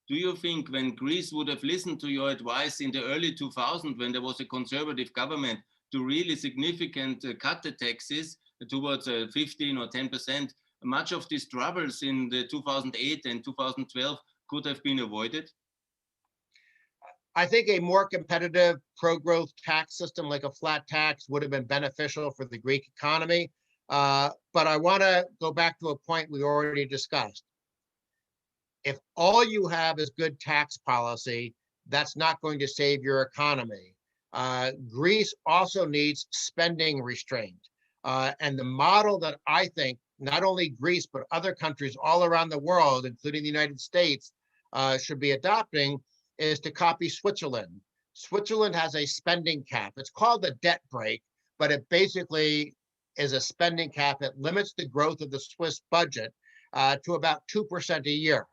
do you think when Greece would have listened to your advice in the early 2000s, when there was a conservative government, to really significant cut the taxes towards 15 or 10%, much of these troubles in the 2008 and 2012 could have been avoided? I think a more competitive pro-growth tax system like a flat tax would have been beneficial for the Greek economy. But I want to go back to a point we already discussed. If all you have is good tax policy, that's not going to save your economy. Greece also needs spending restraint. And the model that I think not only Greece, but other countries all around the world, including the United States, should be adopting is to copy Switzerland. Switzerland has a spending cap. It's called the debt brake, but it basically is a spending cap. It limits the growth of the Swiss budget to about 2% a year.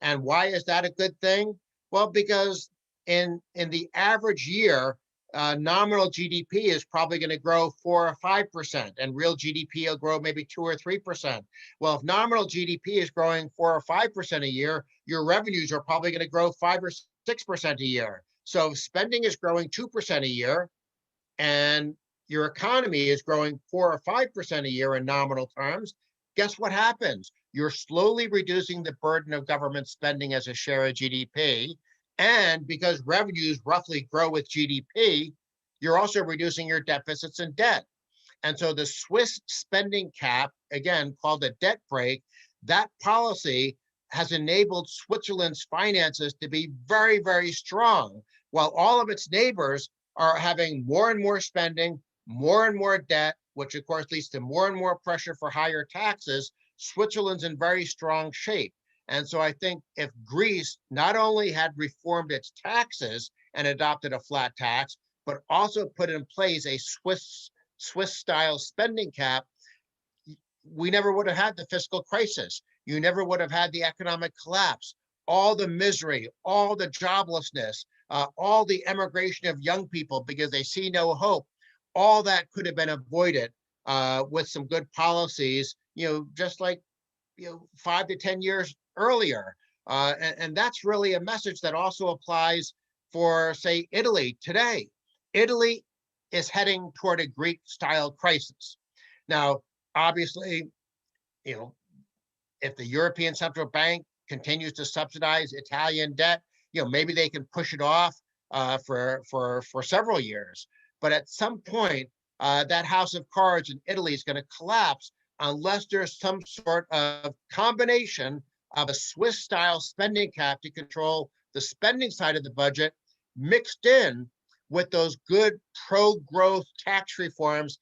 And why is that a good thing? Well, because in the average year, nominal GDP is probably going to grow 4 or 5%, and real GDP will grow maybe 2 or 3%. Well, if nominal GDP is growing 4 or 5% a year, your revenues are probably going to grow 5 or 6% a year. So if spending is growing 2% a year, and your economy is growing 4 or 5% a year in nominal terms, guess what happens? You're slowly reducing the burden of government spending as a share of GDP. And because revenues roughly grow with GDP, you're also reducing your deficits and debt. And so the Swiss spending cap, again, called the debt brake, that policy has enabled Switzerland's finances to be very, very strong, while all of its neighbors are having more and more spending, more and more debt, which of course leads to more and more pressure for higher taxes. Switzerland's in very strong shape. And so I think if Greece not only had reformed its taxes and adopted a flat tax, but also put in place a Swiss-style spending cap, we never would have had the fiscal crisis. You never would have had the economic collapse, all the misery, all the joblessness, all the emigration of young people because they see no hope. All that could have been avoided with some good policies, just like 5 to 10 years earlier. And that's really a message that also applies for, say, Italy today. Italy is heading toward a Greek-style crisis. Now, obviously, if the European Central Bank continues to subsidize Italian debt, maybe they can push it off for several years. But at some point, that house of cards in Italy is going to collapse unless there's some sort of combination of a Swiss-style spending cap to control the spending side of the budget, mixed in with those good pro-growth tax reforms